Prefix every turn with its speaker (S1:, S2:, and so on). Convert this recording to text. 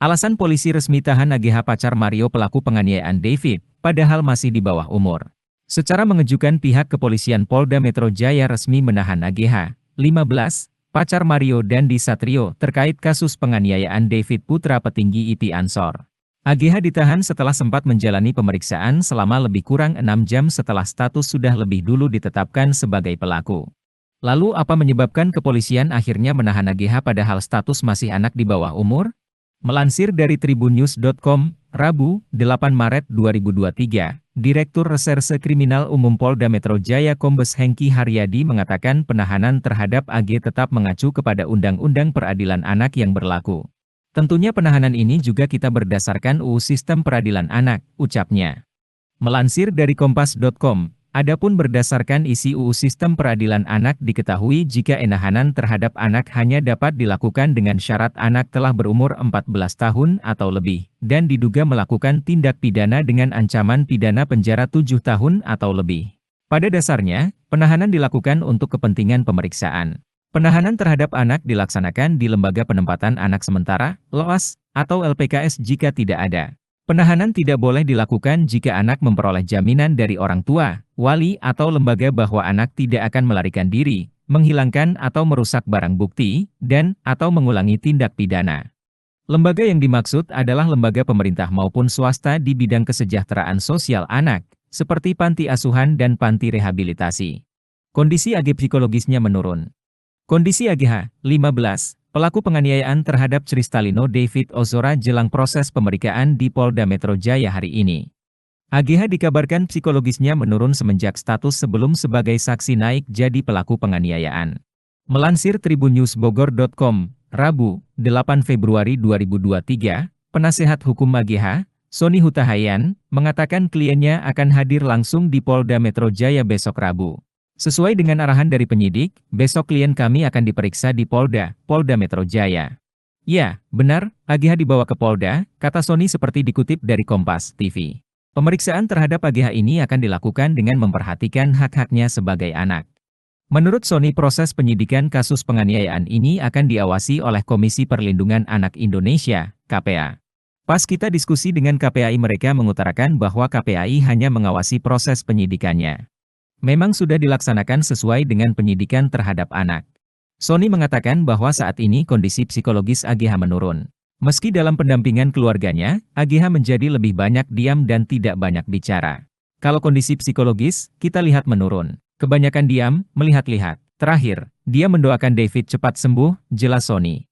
S1: Alasan polisi resmi tahan AGH pacar Mario pelaku penganiayaan David, padahal masih di bawah umur. Secara mengejutkan pihak kepolisian Polda Metro Jaya resmi menahan AGH, 15, pacar Mario Dandi Satrio terkait kasus penganiayaan David putra petinggi IP Ansor. AGH ditahan setelah sempat menjalani pemeriksaan selama lebih kurang 6 jam setelah status sudah lebih dulu ditetapkan sebagai pelaku. Lalu apa menyebabkan kepolisian akhirnya menahan AGH padahal status masih anak di bawah umur? Melansir dari tribunnews.com, Rabu, 8 Maret 2023, Direktur Reserse Kriminal Umum Polda Metro Jaya Kombes Hengki Haryadi mengatakan penahanan terhadap AG tetap mengacu kepada Undang-Undang Peradilan Anak yang berlaku. Tentunya penahanan ini juga kita berdasarkan UU Sistem Peradilan Anak, ucapnya. Melansir dari kompas.com, adapun berdasarkan isi UU Sistem Peradilan Anak diketahui jika penahanan terhadap anak hanya dapat dilakukan dengan syarat anak telah berumur 14 tahun atau lebih, dan diduga melakukan tindak pidana dengan ancaman pidana penjara 7 tahun atau lebih. Pada dasarnya, penahanan dilakukan untuk kepentingan pemeriksaan. Penahanan terhadap anak dilaksanakan di Lembaga Penempatan Anak Sementara, LOAS, atau LPKS jika tidak ada. Penahanan tidak boleh dilakukan jika anak memperoleh jaminan dari orang tua, wali atau lembaga bahwa anak tidak akan melarikan diri, menghilangkan atau merusak barang bukti, dan atau mengulangi tindak pidana. Lembaga yang dimaksud adalah lembaga pemerintah maupun swasta di bidang kesejahteraan sosial anak, seperti panti asuhan dan panti rehabilitasi. Kondisi AG psikologisnya menurun. Kondisi AGH, 15, pelaku penganiayaan terhadap Cristalino David Ozora jelang proses pemeriksaan di Polda Metro Jaya hari ini. AGH dikabarkan psikologisnya menurun semenjak status sebelum sebagai saksi naik jadi pelaku penganiayaan. Melansir tribunnews.bogor.com, Rabu, 8 Februari 2023, penasehat hukum AGH, Sony Hutahayan, mengatakan kliennya akan hadir langsung di Polda Metro Jaya besok Rabu. Sesuai dengan arahan dari penyidik, besok klien kami akan diperiksa di Polda Metro Jaya. Ya, benar, AGH dibawa ke Polda, kata Sony seperti dikutip dari Kompas TV. Pemeriksaan terhadap AGH ini akan dilakukan dengan memperhatikan hak-haknya sebagai anak. Menurut Sony, proses penyidikan kasus penganiayaan ini akan diawasi oleh Komisi Perlindungan Anak Indonesia, KPA. Pas kita diskusi dengan KPAI mereka mengutarakan bahwa KPAI hanya mengawasi proses penyidikannya. Memang sudah dilaksanakan sesuai dengan penyidikan terhadap anak. Sony mengatakan bahwa saat ini kondisi psikologis AGH menurun. Meski dalam pendampingan keluarganya, AGH menjadi lebih banyak diam dan tidak banyak bicara. Kalau kondisi psikologis, kita lihat menurun. Kebanyakan diam, melihat-lihat. Terakhir, dia mendoakan David cepat sembuh, jelas Sony.